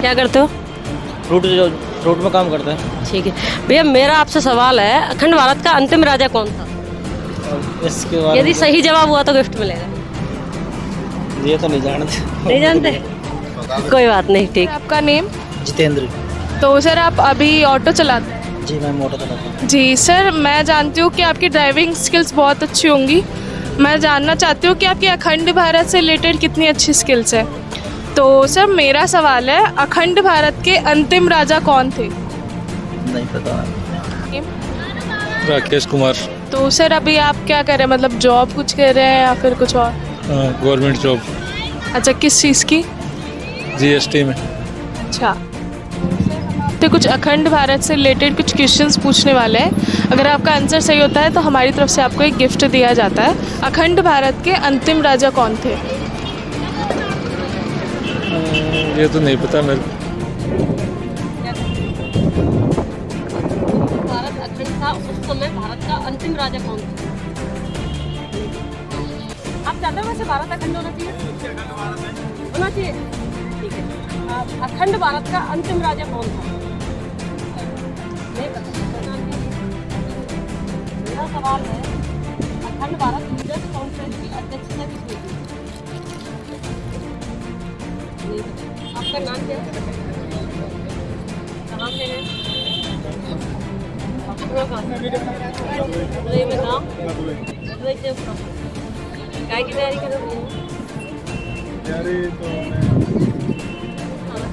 क्या करते हो? फ्रूट में काम करता है। ठीक है भैया, मेरा आपसे सवाल है, अखंड भारत का अंतिम राजा कौन था? और इसके बाद यदि सही जवाब हुआ तो गिफ्ट मिलेगा। ये तो नहीं जानते। नहीं जानते? कोई बात नहीं, ठीक। आपका नेम? जितेंद्र। तो सर आप अभी ऑटो चलाते हैं? जी मैं मोटर चलाता हूँ। जी सर, मैं जानती हूँ कि आपकी ड्राइविंग स्किल्स बहुत अच्छी होंगी। मैं जानना चाहती हूँ कि आपकी अखंड भारत से रिलेटेड कितनी अच्छी स्किल्स है। तो सर मेरा सवाल है, अखंड भारत के अंतिम राजा कौन थे? नहीं पता। राकेश कुमार। तो सर अभी आप क्या कर रहे हैं, मतलब जॉब कुछ कर रहे हैं या फिर कुछ और? Government job. अच्छा, किस चीज़ की? जीएसटी में। अच्छा, तो कुछ अखंड भारत से रिलेटेड कुछ क्वेश्चंस पूछने वाले हैं। अगर आपका आंसर सही होता है तो हमारी तरफ से आपको एक गिफ्ट दिया जाता है। अखंड भारत के अंतिम राजा कौन थे? ये तो नहीं पता मेरे को। भारत अखंड था उस समय, भारत का अंतिम राजा कौन था? आप चाहते हो वैसे भारत अखंड होना चाहिए? होना चाहिए, ठीक है। अखंड भारत का अंतिम राजा कौन था? नहीं पता। मेरा सवाल है, अखंड भारत लीडर्स कॉन्फ्रेंस की अध्यक्षता किसने की? नहीं पता। आपका नाम क्या है? कहाँ से है? मदुरई में नाम? मदुरई से काय की तैयारी कर रहे हो?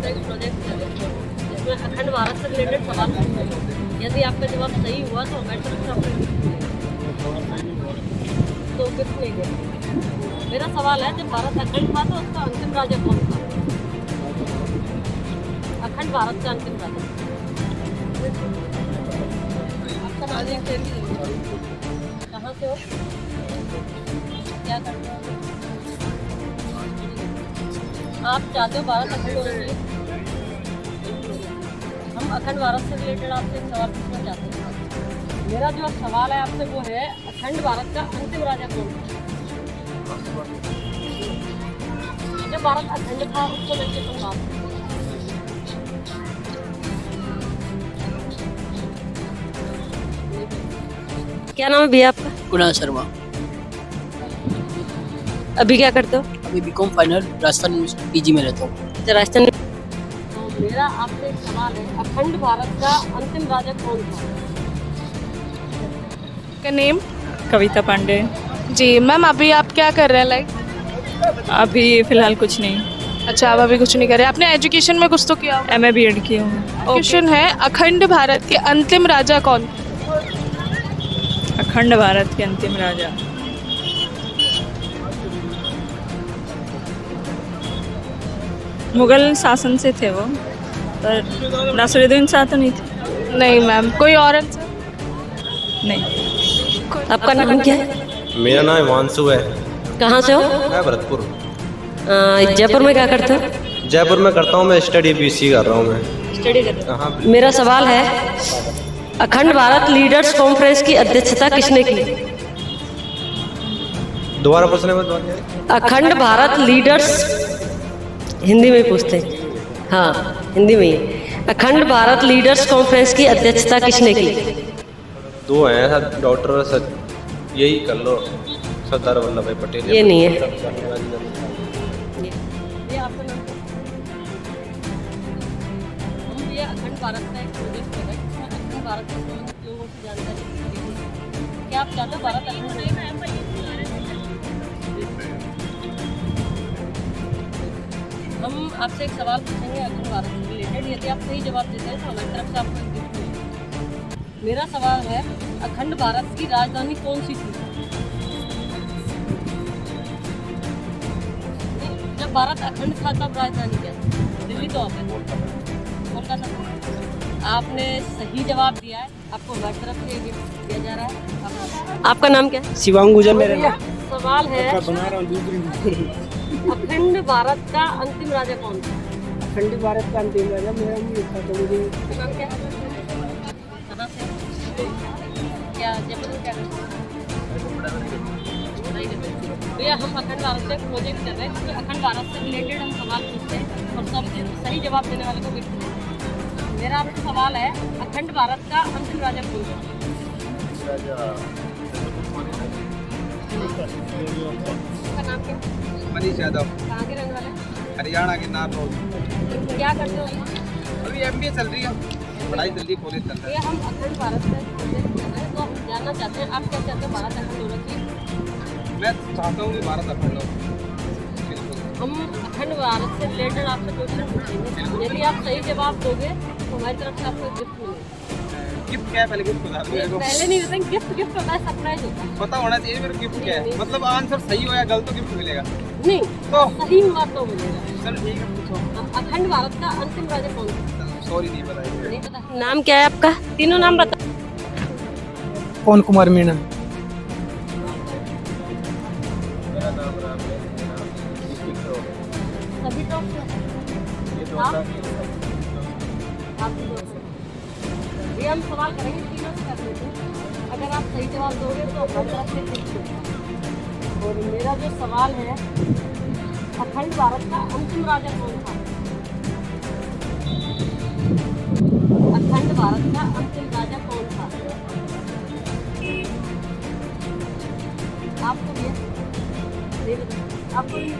एक प्रोजेक्ट है जिसमें अखंड भारत से रिलेटेड सवाल पूछते हैं। यदि आपका जवाब सही हुआ तो हमारी तरफ से आपको तो गिफ्ट नहीं देंगे। मेरा सवाल है, जब भारत अखंड था तो उसका अंतिम राजा कौन था? अखंड भारत का अंतिम राजा। आपका नाम कहाँ से हो? क्या करते हो? आप चाहते हो भारत अखंड होना चाहिए? हम अखंड भारत से रिलेटेड आपसे एक सवाल पूछना चाहते हैं। मेरा जो सवाल है आपसे वो है, अखंड भारत का अंतिम राजा कौन था? जब भारत अखंड था उसको लेकर तुम बात। क्या नाम है भैया आपका? कुणाल शर्मा। अभी क्या करते हो? अभी BCom final Rajasthan university PG में रहता हूँ। राजस्थान। तो मेरा आपसे एक सवाल है, अखंड भारत का अंतिम राजा कौन था? का नेम? कविता पांडे। जी मैम, अभी आप क्या कर रहे हैं लाइक? अभी फिलहाल कुछ नहीं। अच्छा, आप अभी कुछ नहीं कर रहे। आपने एजुकेशन में कुछ तो किया होगा? MA BEd की हूँ। क्वेश्चन है, अखंड भारत के अंतिम राजा कौन थे? अखंड भारत के अंतिम राजा मुगल शासन से थे वो, पर नासिरुद्दीन शाह तो नहीं थे। नहीं मैम, कोई और आंसर? नहीं। आपका नाम क्या है? मेरा नाम हिमांशु है। कहाँ से हो? मैं भरतपुर। जयपुर में क्या करते हो? जयपुर में करता हूँ मैं स्टडी, BC कर रहा हूँ मैं। स्टडी कर रहे हो? हाँ। मेरा सवाल है, अखंड भारत लीडर्स कॉन्फ्रेंस की अध्यक्षता किसने की? दोबारा पूछने में दोबारा। अखंड भारत लीडर्स, हिंदी में पूछते हैं। हाँ, हिंदी में ही। अखंड भारत लीडर्स कॉन्फ्रेंस की अध्यक्षता किसने की? दो हैं सर, डॉक्टर सर, यही कर लो, सरदार वल्लभ भाई पटेल। ये नहीं है। है। ये आपका नाम क्या है? हम ये अखंड भारत का एक प्रोजेक्ट है जिसमें अखंड भारत के लोगों की जानकारी दी है। क्या आप चाहते हो भारत अखंड हो? हम आपसे एक सवाल पूछेंगे अखंड भारत से रिलेटेड। यदि आप सही जवाब देते हैं तो हमारी तरफ से आपको एक गिफ्ट मिलेगा। मेरा सवाल है, अखंड भारत की राजधानी कौन सी थी? जब भारत अखंड था तब राजधानी क्या थी? दिल्ली तो आप कोलकाता। आपने सही जवाब दिया है, आपको हमारी तरफ से गिफ्ट दिया जा रहा है। आपका नाम क्या है? शिवांग गुजर मेरे। सवाल है, अखंड भारत का अंतिम राजा कौन था? अखंड भारत का अंतिम राजा मेरा नहीं था, तो मुझे आपका नाम क्या है? कहाँ से? क्या जयपुर में क्या करते हैं? सही रहता है। भैया हम अखंड भारत से प्रोजेक्ट कर रहे हैं, क्योंकि अखंड भारत से रिलेटेड हम सवाल पूछते हैं और सब सही जवाब देने वाले को गिफ्ट देते हैं। मेरा आपसे सवाल है, अखंड भारत का अंतिम राजा कौन था? उसका नाम क्या? मनीष यादव, कहाँ के रहने वाले? हरियाणा के नार रोड। क्या करते हो? अभी MBA चल रही है, पढ़ाई जल्दी कॉलेज चल रहा भैया हम अखंड भारत से प्रोजेक्ट कर रहे हैं, तो हम जानना चाहते हैं आप क्या चाहते हैं भारत अखंड होना चाहिए? है। मैं चाहता हूँ कि भारत अखंड हो। बिल्कुल। हम अखंड भारत से रिलेटेड आपसे क्वेश्चन पूछेंगे, यदि आप सही जवाब दोगे तो हमारी तरफ से आपको गिफ्ट मिलेगा। गिफ्ट क्या है, पहले गिफ्ट बता दो मेरे को। पहले नहीं बताएंगे, गिफ्ट होता है, सरप्राइज होता है। पता होना चाहिए मेरे को गिफ्ट क्या है। मतलब आंसर सही हो या गलत तो गिफ्ट मिलेगा। नहीं तो सही हुआ तो मिलेगा। चल ठीक है, पूछो। अखंड भारत का अंतिम राजा कौन था? सॉरी नहीं पता। नहीं पता। नाम क्या है आपका? तीनों नाम बता। पवन कुमार मीणा। सभी टॉप ये हम सवाल करेंगे, तीनों से कर लेते हैं। अगर आप सही जवाब दोगे तो हमारी तरफ से गिफ्ट मिलेगा। और मेरा जो सवाल है, अखंड भारत का अंतिम राजा कौन था? अखंड भारत का अंतिम राजा कौन था? आपको भी है? नहीं पता। आपको भी